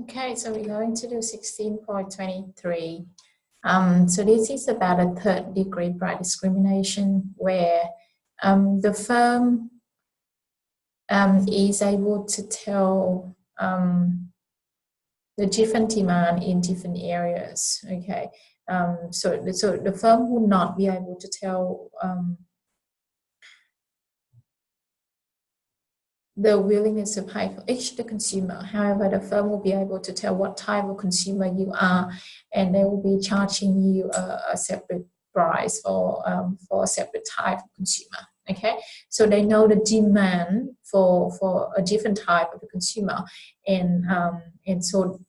Okay, so we're going to do 16.23. So this is about a third degree price discrimination where the firm is able to tell the different demand in different areas. Okay, so the firm will not be able to tell the willingness to pay for each the consumer. However, the firm will be able to tell what type of consumer you are, and they will be charging you a separate price for a separate type of consumer. Okay, so they know the demand for a different type of the consumer, and so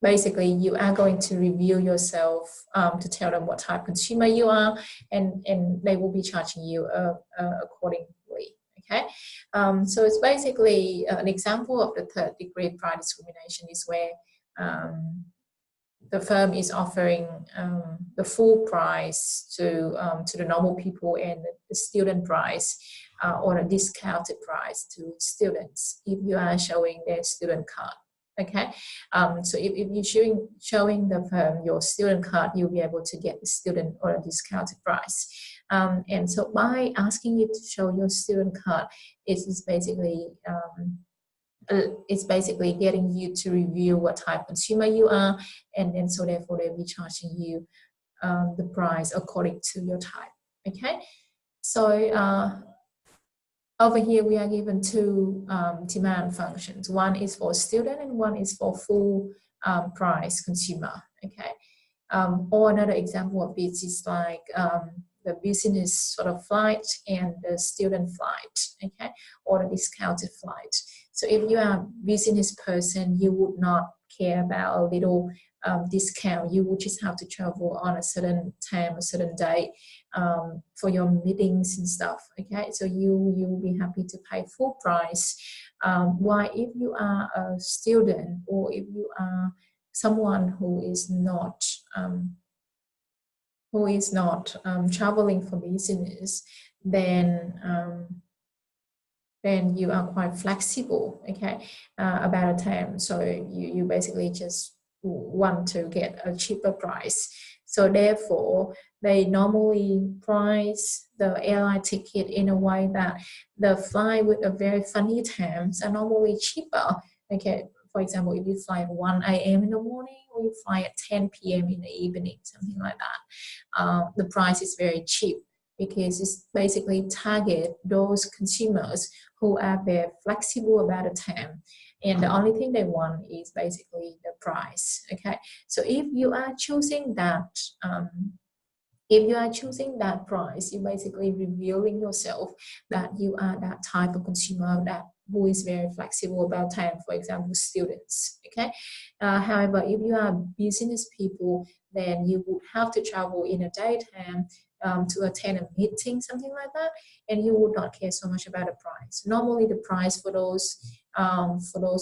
basically you are going to reveal yourself to tell them what type of consumer you are, and they will be charging you accordingly. Okay, so it's basically an example of the third degree price discrimination is where the firm is offering the full price to the normal people and the student price or a discounted price to students if you are showing their student card. Okay, so if you're showing the firm your student card, you'll be able to get the student or a discounted price. And so by asking you to show your student card, it's basically getting you to reveal what type of consumer you are, and then so therefore they'll be charging you the price according to your type. Okay, so over here we are given two demand functions. One is for student and one is for full price consumer. Okay, or another example of this is like the business sort of flight and the student flight, okay, or the discounted flight. So if you are a business person, you would not care about a little discount. You would just have to travel on a certain time, a certain day for your meetings and stuff, okay? So you will be happy to pay full price. While if you are a student or if you are someone who is not traveling for business, then you are quite flexible, okay, about a time. So you basically just want to get a cheaper price. So therefore, they normally price the airline ticket in a way that the flight with a very funny times are normally cheaper. Okay, for example, if you fly at 1 a.m. in the morning or you fly at 10 p.m. in the evening, something like that, the price is very cheap because it's basically target those consumers who are very flexible about the time, and the only thing they want is basically the price. Okay, so if you are choosing that price, you're basically revealing yourself that you are that type of consumer that who is very flexible about time, for example, students. Okay, however, if you are business people, then you would have to travel in a daytime to attend a meeting, something like that, and you would not care so much about the price. Normally, the price for those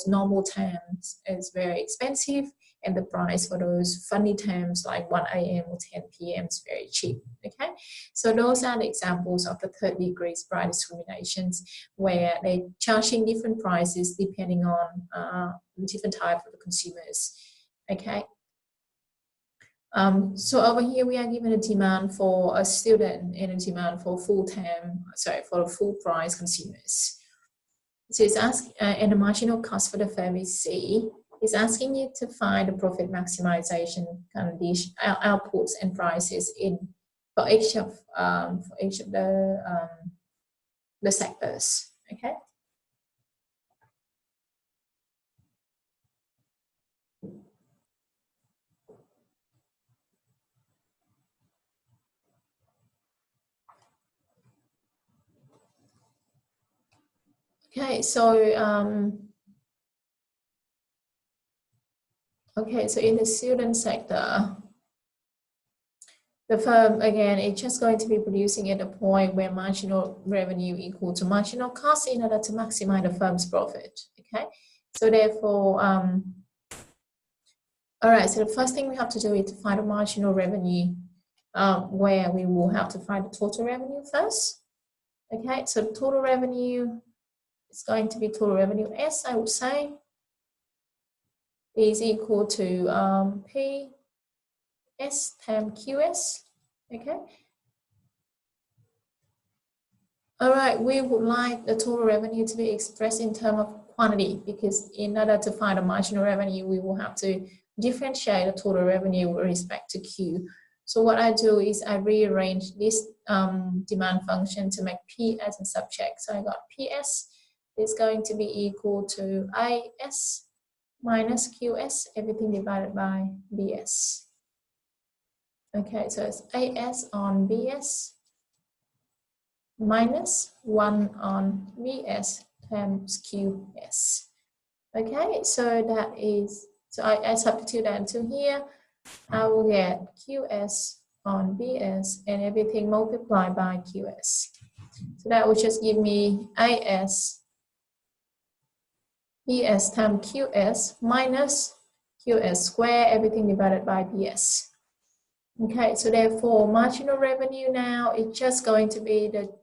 normal times is very expensive, and the price for those funny times like 1 a.m. or 10 p.m. is very cheap. Okay, so those are the examples of the third degree price discriminations where they're charging different prices depending on different type of the consumers. Okay. So over here we are given a demand for a student and a demand for for the full price consumers. So it's asking, and the marginal cost for the firm is C. It's asking you to find the profit maximization condition outputs and prices for each of the sectors. Okay. Okay, so so in the student sector, the firm again is just going to be producing at a point where marginal revenue equal to marginal cost in order to maximize the firm's profit. Okay, so therefore, all right. So the first thing we have to do is to find a marginal revenue, where we will have to find the total revenue first. Okay, so the total revenue is going to be total revenue S, I would say. is equal to PS times QS. Okay. All right, we would like the total revenue to be expressed in terms of quantity, because in order to find the marginal revenue, we will have to differentiate the total revenue with respect to Q. So what I do is I rearrange this demand function to make P as a subject. So I got PS is going to be equal to IS minus QS, everything divided by BS. Okay, so it's AS on BS minus 1 on BS times QS. Okay, so that is, so I substitute that into here. I will get QS on BS and everything multiplied by QS. So that will just give me IS BS times QS minus QS squared, everything divided by BS. Okay, so therefore marginal revenue now is just going to be the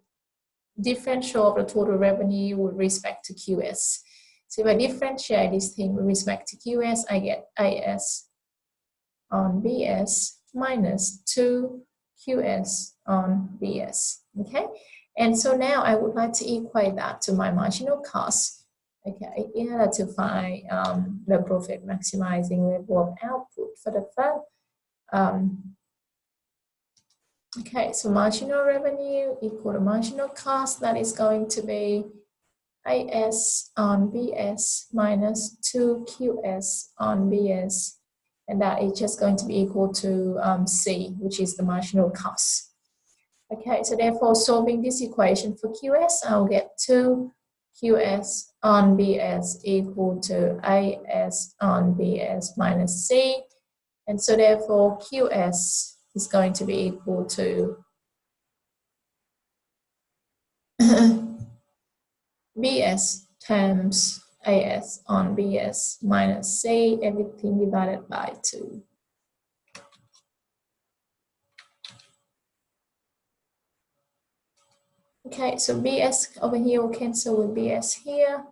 differential of the total revenue with respect to QS. So if I differentiate this thing with respect to QS, I get IS on BS minus 2 QS on BS. Okay, and so now I would like to equate that to my marginal cost. Okay, in order to find the profit maximizing level of output for the firm. Okay, so marginal revenue equal to marginal cost. That is going to be IS on BS minus 2 QS on BS. And that is just going to be equal to C, which is the marginal cost. Okay, so therefore solving this equation for QS, I'll get 2 QS on BS equal to IS on BS minus C. And so therefore QS is going to be equal to BS times AS on BS minus C, everything divided by 2. Okay, so BS over here will cancel with BS here.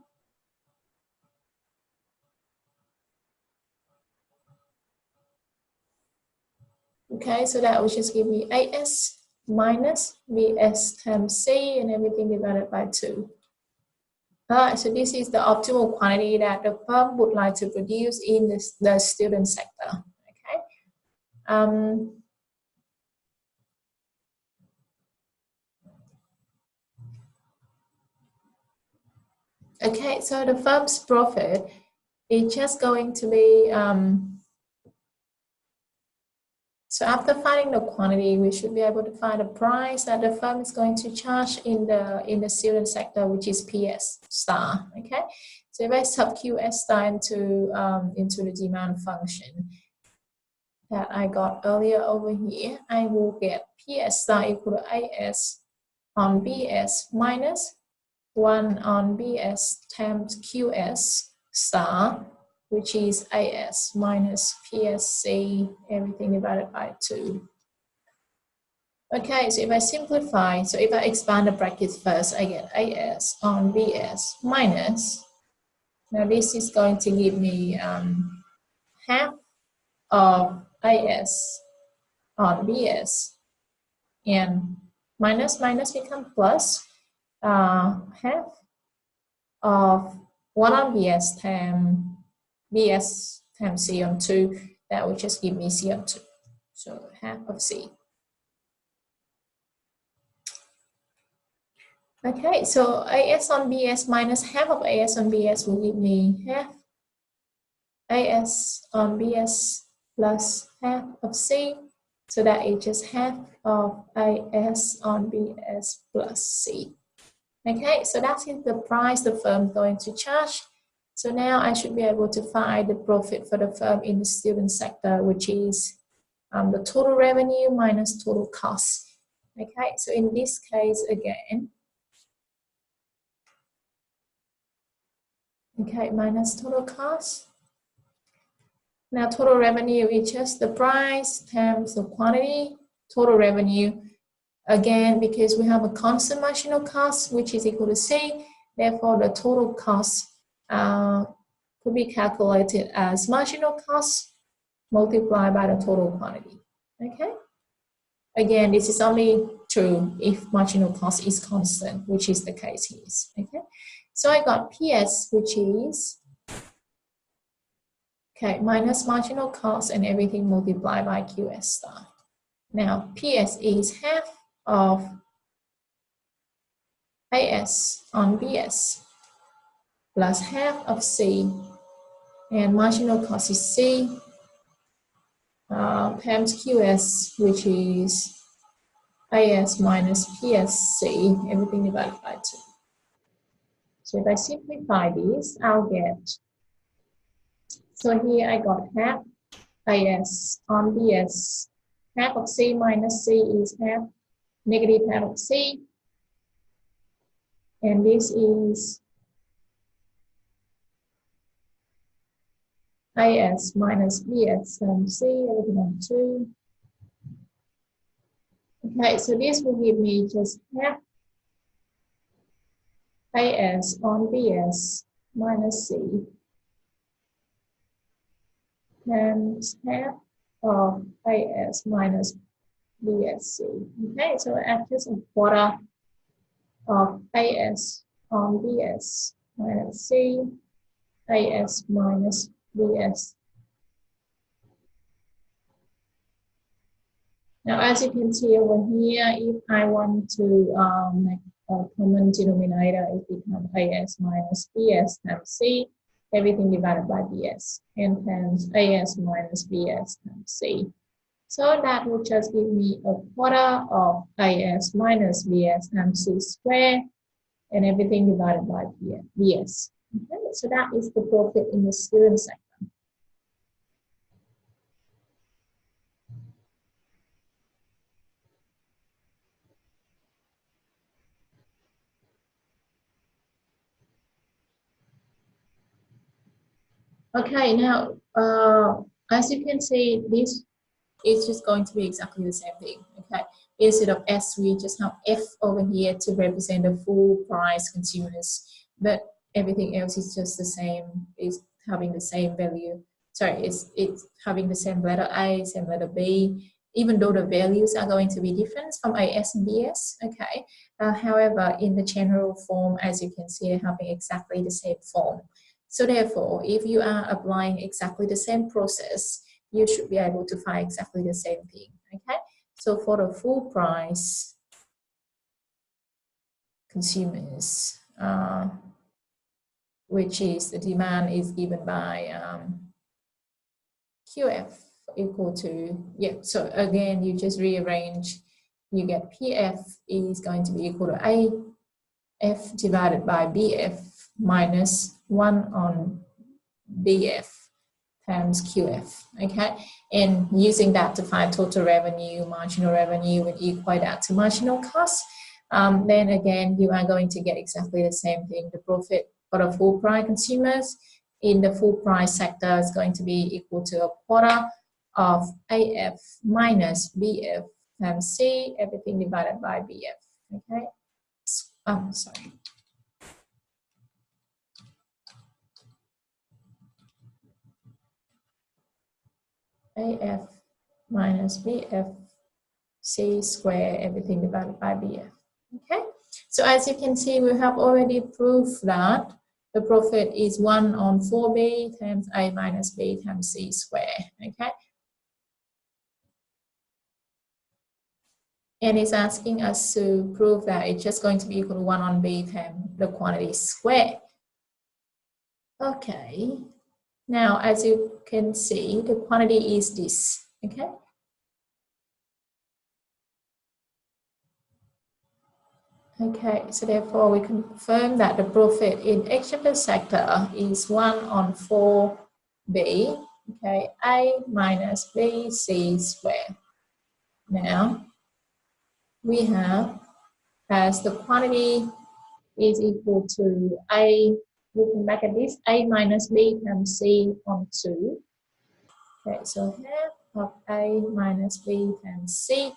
Okay, so that will just give me AS minus BS times C and everything divided by 2. Alright, so this is the optimal quantity that the firm would like to produce in the student sector. Okay. Okay, so the firm's profit is just going to be so after finding the quantity, we should be able to find the price that the firm is going to charge in the student sector, which is PS star. Okay, so if I sub QS star into the demand function that I got earlier over here, I will get PS star equal to IS on BS minus 1 on BS times QS star, which is IS minus PSC, everything divided by 2. Okay, so if I simplify, so if I expand the brackets first, I get IS on BS minus, now this is going to give me half of IS on BS, and minus become plus, half of 1 on BS times C on 2, that will just give me C on 2. So half of C. Okay, so AS on BS minus half of AS on BS will give me half AS on BS plus half of C. So that is just half of AS on BS plus C. Okay, so that is the price the firm is going to charge. So now I should be able to find the profit for the firm in the student sector, which is the total revenue minus total cost. Okay, so in this case again, okay, minus total cost. Now total revenue is just the price times the quantity. Total revenue, again, because we have a constant marginal cost, which is equal to C, therefore the total cost could be calculated as marginal cost multiplied by the total quantity. Okay. Again, this is only true if marginal cost is constant, which is the case here. Okay. So I got PS, which is minus marginal cost and everything multiplied by QS star. Now PS is half of AS on BS plus half of C, and marginal cost is C times QS, which is AS minus PSC, everything divided by 2. So if I simplify this, I'll get, so here I got half AS on BS, half of C minus C is half, negative half of C, and this is AS minus BS times C, everything on 2. Okay, so this will give me just half AS on BS minus C times half of AS minus BSC. Okay, so after a quarter of AS on BS minus C, AS minus BS. Now, as you can see over here, if I want to make a common denominator, it becomes AS minus BS times C, everything divided by BS, and times AS minus BS times C. So that will just give me a quarter of AS minus BS times C squared, and everything divided by BS. Okay, so that is the profit in the student sector. Okay, now as you can see, this is just going to be exactly the same thing. Okay, instead of S, we just have F over here to represent the full price consumers, but everything else is just the same, is having the same value. Sorry, it's having the same letter A, same letter B, even though the values are going to be different from AS and BS. Okay, however, in the general form, as you can see, having exactly the same form. So therefore, if you are applying exactly the same process, you should be able to find exactly the same thing. Okay, so for the full price consumers, which is the demand is given by QF equal to, so again, you just rearrange, you get PF is going to be equal to AF divided by BF minus 1 on BF times QF, okay? And using that to find total revenue, marginal revenue, and equate that to marginal cost, then again, you are going to get exactly the same thing. The profit for the full price consumers in the full price sector is going to be equal to a quarter of AF minus BF times C, everything divided by BF, okay? Sorry. AF minus BF C square, everything divided by BF. Okay, so as you can see, we have already proved that the profit is 1 on 4B times A minus B times C square. Okay, and it's asking us to prove that it's just going to be equal to 1 on B times the quantity square. Okay, now as you can see, the quantity is this. Okay. Okay, so therefore we confirm that the profit in exhibitor sector is 1 on 4B, okay, A minus BC squared. Now, we have, as the quantity is equal to A, we can make it this, A minus B times C on 2. Okay, so half of A minus B times C.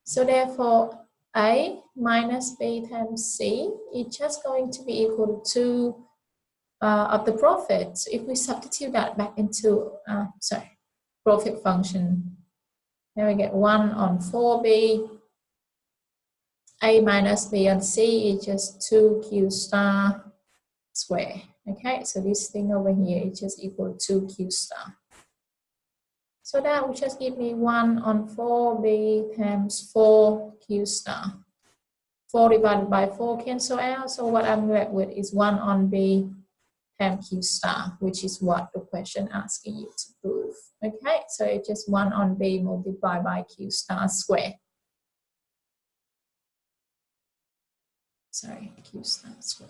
So therefore, A minus B times C is just going to be equal to 2 of the profit. So if we substitute that back into, profit function, then we get 1 on 4B. A minus B on C is just 2Q star square. Okay, so this thing over here is just equal to Q star. So that will just give me 1 on 4B times 4Q star. 4 divided by 4 cancel out. So what I'm left with is 1 on B times Q star, which is what the question asking you to prove. Okay, so it's just 1 on B multiplied by Q star square. Sorry, Q star square.